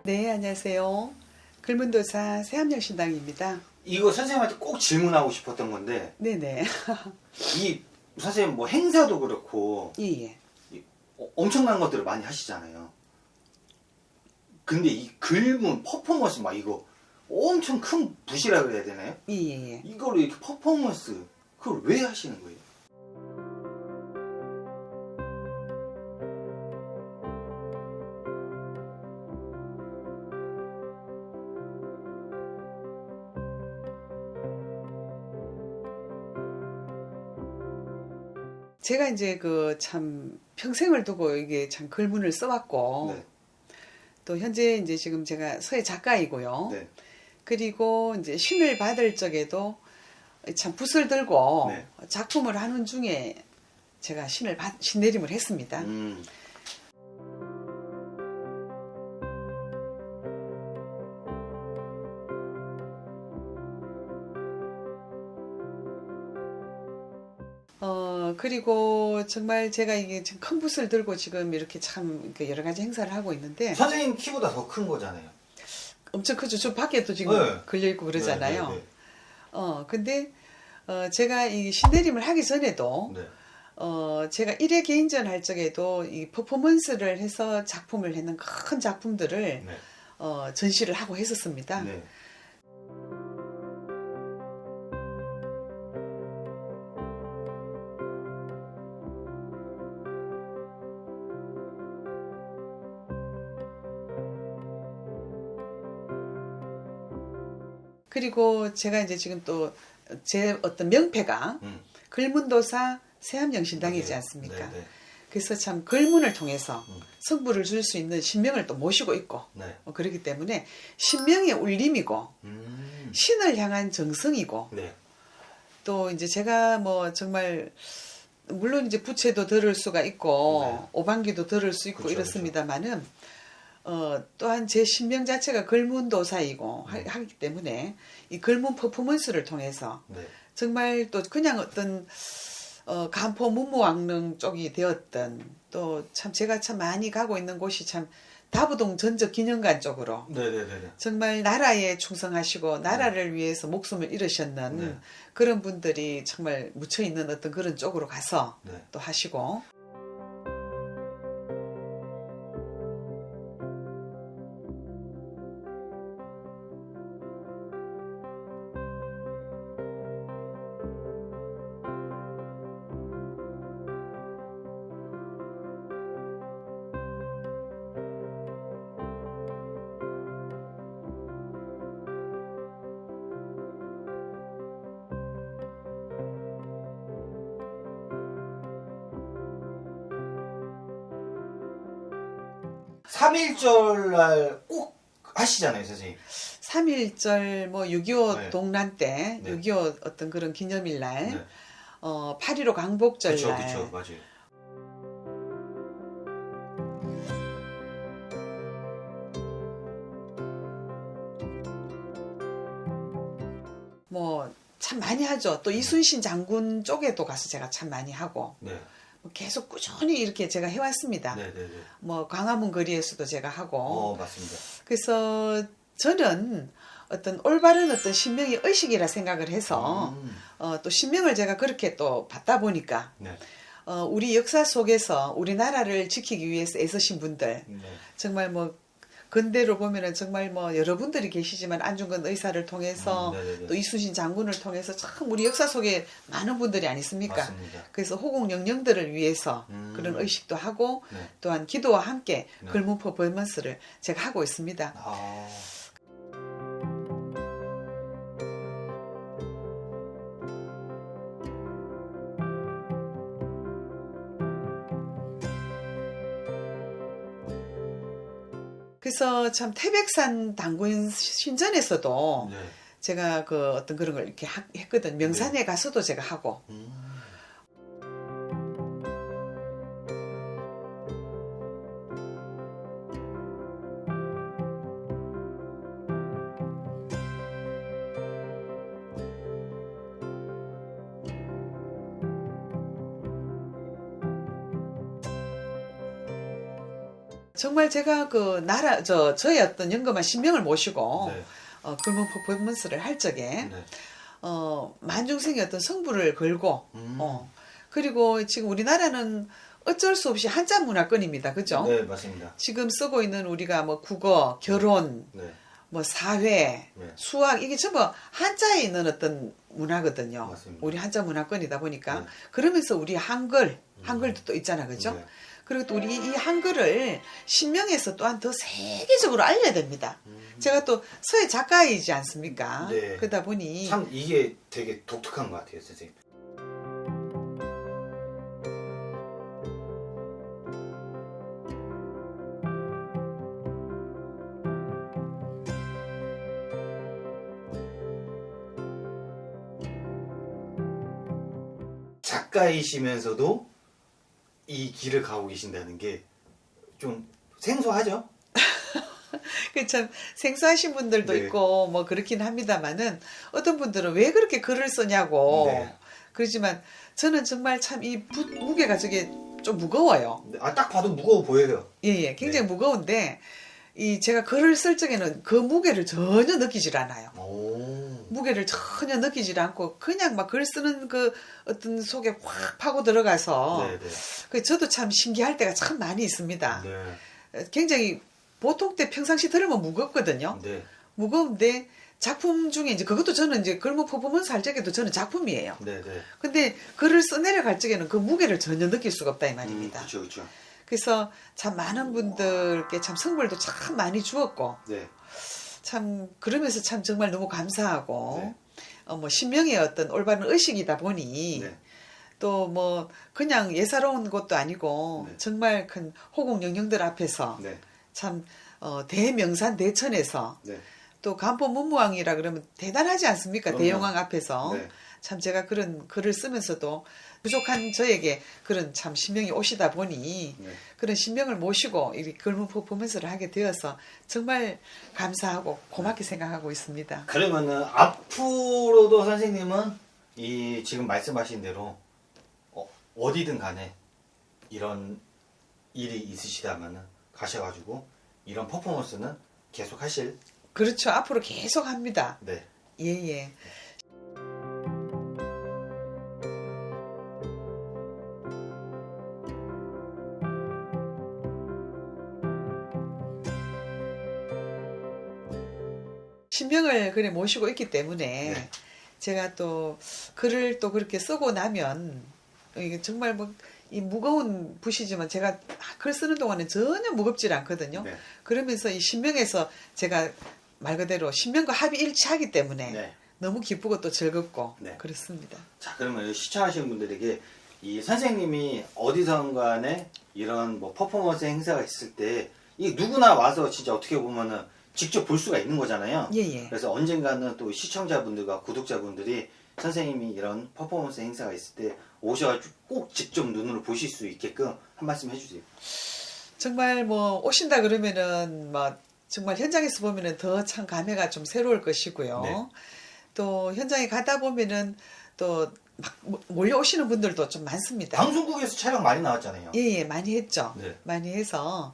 네, 안녕하세요. 글문도사 세암여신당입니다. 이거 선생님한테 꼭 질문하고 싶었던 건데, 네네. 이 선생님 뭐 행사도 그렇고 예. 엄청난 것들을 많이 하시잖아요. 근데 이 글문 퍼포먼스 막 이거 엄청 큰 붓이라 그래야 되나요? 예. 이거를 이렇게 퍼포먼스 그걸 왜 하시는 거예요? 제가 이제 그 참 평생을 두고 이게 참 글문을 써왔고, 네. 또 현재 이제 지금 제가 서예 작가이고요. 네. 그리고 이제 신을 받을 적에도 참 붓을 들고 네. 작품을 하는 중에 제가 신내림을 했습니다. 그리고 정말 제가 이게 지금 큰 붓을 들고 지금 이렇게 참 여러 가지 행사를 하고 있는데 선생님 키보다 더 큰 거잖아요. 엄청 크죠. 저 밖에도 지금 네. 걸려있고 그러잖아요. 네. 근데, 제가 이 신내림을 하기 전에도, 네. 제가 1회 개인전 할 적에도 이 퍼포먼스를 해서 작품을 했는 큰 작품들을, 네. 전시를 하고 했었습니다. 네. 그리고 제가 이제 지금 또 제 어떤 명패가 글문도사 세암영신당이지 않습니까? 네. 네. 그래서 참 글문을 통해서 성부를 줄 수 있는 신명을 또 모시고 있고, 네. 그렇기 때문에 신명의 울림이고, 신을 향한 정성이고, 네. 또 이제 제가 뭐 정말 물론 이제 부채도 들을 수가 있고 네. 오방기도 들을 수 있고 그쵸, 이렇습니다만은 또한 제 신명 자체가 글문도사이고 하기 때문에 이 글문 퍼포먼스를 통해서 네. 정말 또 그냥 어떤 간포 문무왕릉 쪽이 되었던 또 참 제가 참 많이 가고 있는 곳이 참 다부동 전적 기념관 쪽으로 네네네. 정말 나라에 충성하시고 나라를 위해서 목숨을 잃으셨는 네. 그런 분들이 정말 묻혀 있는 어떤 그런 쪽으로 가서 네. 또 하시고 삼일절날 꼭 하시잖아요, 선생님. 3.1절 뭐 6.25 네. 동란 때 네. 6.25 어떤 그런 기념일 날 네. 8.15 강복절 그쵸, 날 그쵸, 맞아요. 뭐 참 많이 하죠. 또 이순신 장군 쪽에도 가서 제가 참 많이 하고 네. 뭐 계속 꾸준히 이렇게 제가 해왔습니다. 네네네. 뭐 광화문 거리에서도 제가 하고 맞습니다. 그래서 저는 어떤 올바른 어떤 신명의 의식이라 생각을 해서 또 신명을 제가 그렇게 또 받다 보니까 네. 우리 역사 속에서 우리나라를 지키기 위해서 애쓰신 분들 네. 정말 뭐 근대로 보면은 정말 뭐 여러분들이 계시지만 안중근 의사를 통해서 네네네. 또 이순신 장군을 통해서 참 우리 역사 속에 많은 분들이 아니습니까? 맞습니다. 그래서 호국 영령들을 위해서 그런 의식도 하고 네. 또한 기도와 함께 네. 글문 퍼포먼스를 제가 하고 있습니다. 그래서 참 태백산 당군 신전에서도 네. 제가 그 어떤 그런 걸 이렇게 했거든. 명산에 가서도 제가 하고. 정말 제가 그 저의 어떤 연금한 신명을 모시고 네. 글문 퍼포먼스를 할 적에 네. 만중생의 어떤 성부를 걸고 그리고 지금 우리나라는 어쩔 수 없이 한자 문화권입니다. 그죠? 네, 맞습니다. 지금 쓰고 있는 우리가 뭐 국어, 결혼, 네. 뭐 사회, 네. 수학 이게 전부 한자에 있는 어떤 문화거든요. 맞습니다. 우리 한자 문화권이다 보니까 네. 그러면서 우리 한글도 또 있잖아. 그죠? 네. 그리고 또 우리 이 한글을 신명에서 또한 더 세계적으로 알려야 됩니다. 제가 또 서예 작가이지 않습니까? 네. 그러다 보니 참 이게 되게 독특한 것 같아요, 선생님. 작가이시면서도 이 길을 가고 계신다는 게 좀 생소하죠? 그 참 생소하신 분들도 네. 있고 뭐 그렇긴 합니다만은 어떤 분들은 왜 그렇게 글을 쓰냐고 네. 그러지만 저는 정말 참 이 무게가 저게 좀 무거워요. 아, 딱 봐도 무거워 보여요. 예, 굉장히 무거운데 이 제가 글을 쓸 적에는 그 무게를 전혀 느끼질 않아요. 오. 무게를 전혀 느끼질 않고 그냥 막 글 쓰는 그 어떤 속에 확 파고 들어가서 네, 네. 그 저도 참 신기할 때가 참 많이 있습니다. 네. 굉장히 보통 때 평상시 들으면 무겁거든요. 네. 무거운데 작품 중에 이제 그것도 저는 이제 글무 퍼포먼스 할 적에도 저는 작품이에요. 네, 네. 근데 글을 써내려갈 적에는 그 무게를 전혀 느낄 수가 없다 이 말입니다. 그렇죠, 그렇죠. 그래서 참 많은 분들께 참 선물도 참 많이 주었고 네. 참 그러면서 참 정말 너무 감사하고 네. 뭐 신명의 어떤 올바른 의식이다 보니 네. 또 뭐 그냥 예사로운 것도 아니고 네. 정말 큰 호국 영령들 앞에서 네. 참 대명산 대천에서 네. 또 간포 문무왕이라 그러면 대단하지 않습니까? 그럼요. 대영왕 앞에서 네. 참 제가 그런 글을 쓰면서도 부족한 저에게 그런 참 신명이 오시다 보니 네. 그런 신명을 모시고 이렇게 글문 퍼포먼스를 하게 되어서 정말 감사하고 고맙게 생각하고 있습니다. 그러면은 앞으로도 선생님은 이 지금 말씀하신 대로 어디든 간에 이런 일이 있으시다면은 가셔가지고 이런 퍼포먼스는 계속 하실. 그렇죠. 앞으로 계속 합니다. 네. 예예. 신명을 그래 모시고 있기 때문에 네. 제가 또 글을 또 그렇게 쓰고 나면 이게 정말 뭐 이 무거운 붓이지만 제가 글 쓰는 동안은 전혀 무겁질 않거든요. 네. 그러면서 이 신명에서 제가 말 그대로 신명과 합이 일치하기 때문에 네. 너무 기쁘고 또 즐겁고 네. 그렇습니다. 자, 그러면 시청하시는 분들에게 이 선생님이 어디선 간에 이런 뭐 퍼포먼스 행사가 있을 때 이 누구나 와서 진짜 어떻게 보면은 직접 볼 수가 있는 거잖아요. 예예. 그래서 언젠가는 또 시청자분들과 구독자분들이 선생님이 이런 퍼포먼스 행사가 있을 때 오셔가지고 꼭 직접 눈으로 보실 수 있게끔 한 말씀 해주세요. 정말 뭐 오신다 그러면은 뭐 정말 현장에서 보면은 더 참 감회가 좀 새로울 것이고요. 네. 또 현장에 가다 보면은 또 막 몰려오시는 분들도 좀 많습니다. 방송국에서 촬영 많이 나왔잖아요. 예예 많이 했죠. 네. 많이 해서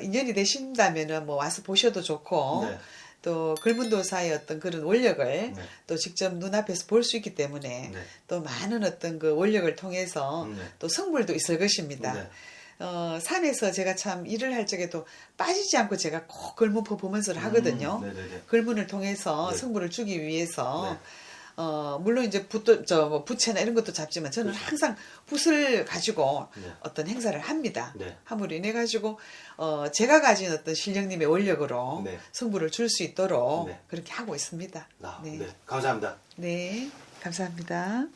인연이 되신다면은 뭐 와서 보셔도 좋고 네. 또 글문도사의 어떤 그런 원력을 네. 또 직접 눈앞에서 볼 수 있기 때문에 네. 또 많은 어떤 그 원력을 통해서 네. 또 성불도 있을 것입니다. 네. 산에서 제가 참 일을 할 적에도 빠지지 않고 제가 꼭 글문 퍼포먼스를 하거든요. 네네네. 글문을 통해서 네. 성불을 주기 위해서 네. 물론 이제 붓도 부채나 이런 것도 잡지만 저는 그렇죠. 항상 붓을 가지고 네. 어떤 행사를 합니다. 네. 함으로 인해 가지고 제가 가진 어떤 신령님의 원력으로 네. 성불을 줄 수 있도록 네. 그렇게 하고 있습니다. 네. 감사합니다. 네, 감사합니다.